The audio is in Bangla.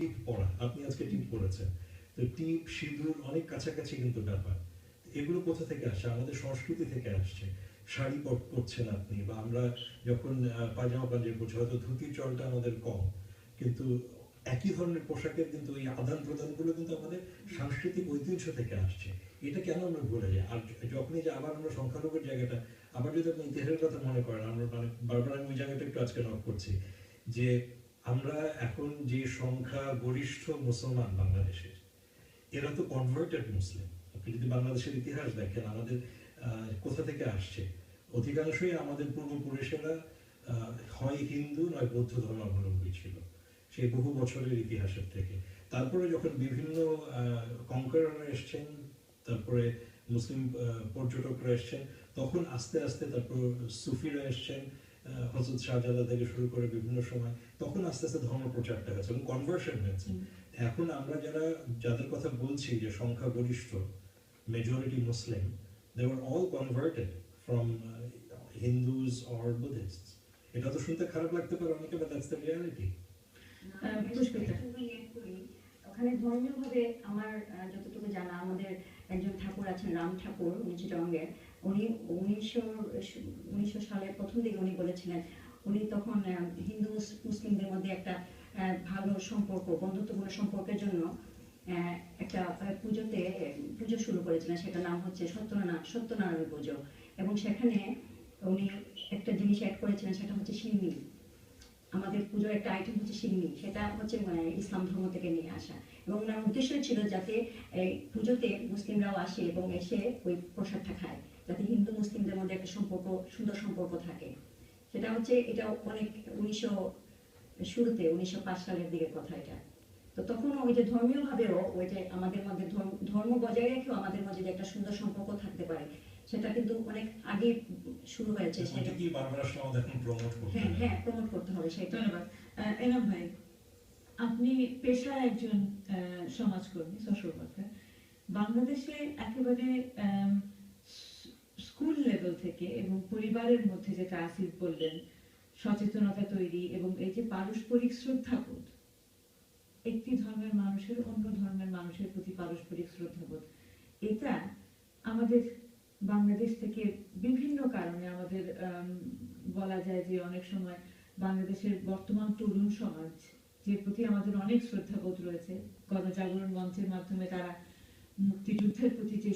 টিপ পরা, আপনি আজকে টিপ পরেছেন, তো টিপ সিঁদুর অনেক কাছাকাছি কিন্তু ব্যাপার। এগুলো কোথা থেকে আসে? আমাদের সংস্কৃতি থেকে আসছে। শাড়ি পরছেন আপনি, বা আমরা যখন পায়জামা পাঞ্জাবি পরছি, হয়তো ধুতির চলটা আমাদের কম, কিন্তু একই ধরনের পোশাকের কিন্তু এই আদান প্রদানগুলো কিন্তু আমাদের সাংস্কৃতিক ঐতিহ্য থেকে আসছে। এটা কেন আমরা ভুলে যাই? আর যখনই যে আবার আমরা সংখ্যালঘুর জায়গাটা, আবার যদি আপনি ইতিহাসের কথা মনে করেন, আমরা মানে বারবার আমি ওই জায়গাটা একটু আজকে নক করছি, যে আমরা এখন যে সংখ্যা গরিষ্ঠ মুসলমান বাংলাদেশের, এরা তো কনভার্টেড মুসলিম। আপনি যদি বাংলাদেশের ইতিহাস দেখেন, আমাদের কোথা থেকে আসছে, অধিকাংশই আমাদের পূর্বপুরুষেরা হয় হিন্দু নয় বৌদ্ধ ধর্মাবলম্বী ছিল, সেই বহু বছরের ইতিহাসের থেকে। তারপরে যখন বিভিন্ন কনকারাররা এসছেন, তারপরে মুসলিম পর্যটকরা এসছেন, তখন আস্তে আস্তে তারপর সুফিরা এসছেন, হযরত শাহজালাল থেকে শুরু করে বিভিন্ন সময়, তখন আস্তে আস্তে ধর্ম প্রচারটা হয়েছে এবং কনভার্সন হয়েছে। এখন আমরা যাদের কথা বলছি যে সংখ্যাগরিষ্ঠ majority Muslim, they were all converted from Hindus or Buddhists. এটা তো শুনতে খারাপ লাগতে পারে অনেকে, but that's the reality. ওখানে ধর্মীয়ভাবে আমার যতটুকু জানা, আমাদের একজন ঠাকুর আছেন রাম ঠাকুর, উনি চিটাগংয়ের, উনি 1900 সালের প্রথম দিকে উনি বলেছিলেন, উনি তখন হিন্দু মুসলিমদের মধ্যে একটা ভালো সম্পর্ক, বন্ধুত্বপূর্ণ সম্পর্কের জন্য একটা পুজো শুরু করেছিলেন। সেটার নাম হচ্ছে সত্যনারায়ণ পুজো, এবং সেখানে উনি একটা জিনিস অ্যাড করেছিলেন, সেটা হচ্ছে সিন্নি। আমাদের পুজোর একটা আইটেম হচ্ছে সিন্নি, সেটা হচ্ছে ইসলাম ধর্ম থেকে নিয়ে আসা, এবং ওনার উদ্দেশ্য ছিল যাতে এই পুজোতে মুসলিমরাও আসে এবং এসে ওই প্রসাদটা খায়, যাতে হিন্দু মুসলিমদের মধ্যে একটা সুন্দর সম্পর্ক থাকে। সেটা হচ্ছে, এটা অনেক 1905 সালের দিকের কথা এটা। তো তখন ওই যে ধর্মীয় ভাবেও ওই যে আমাদের মধ্যে ধর্ম বজায় রেখেও আমাদের মধ্যে যে একটা সুন্দর সম্পর্ক থাকতে পারে, সেটা কিন্তু অনেক আগে শুরু হয়েছে। সেটা কি বারবার আসলে আমাদের এখন প্রমোট করতে হবে? হ্যাঁ, প্রমোট করতে হবে সেটা। ধন্যবাদ। এনাম ভাই, আপনি পেশায় একজন সমাজকর্মী, সোশ্যাল ওয়ার্কার। বাংলাদেশে একেবারে স্কুল লেভেল থেকে এবং পরিবারের মধ্যে, যেটা আসিফ বললেন, সচেতনতা তৈরি এবং এই যে পারস্পরিক শ্রদ্ধাবোধ, একটি ধর্মের মানুষের অন্য ধর্মের মানুষের প্রতি পারস্পরিক শ্রদ্ধাবোধ, এটা আমাদের বাংলাদেশ থেকে বিভিন্ন কারণে আমাদের বলা যায় যে অনেক সময় বাংলাদেশের বর্তমান তরুণ সমাজ, যে প্রতি আমাদের অনেক শ্রদ্ধাবোধ রয়েছে, গণজাগরণ মঞ্চের মাধ্যমে তারা মুক্তিযুদ্ধের প্রতি যে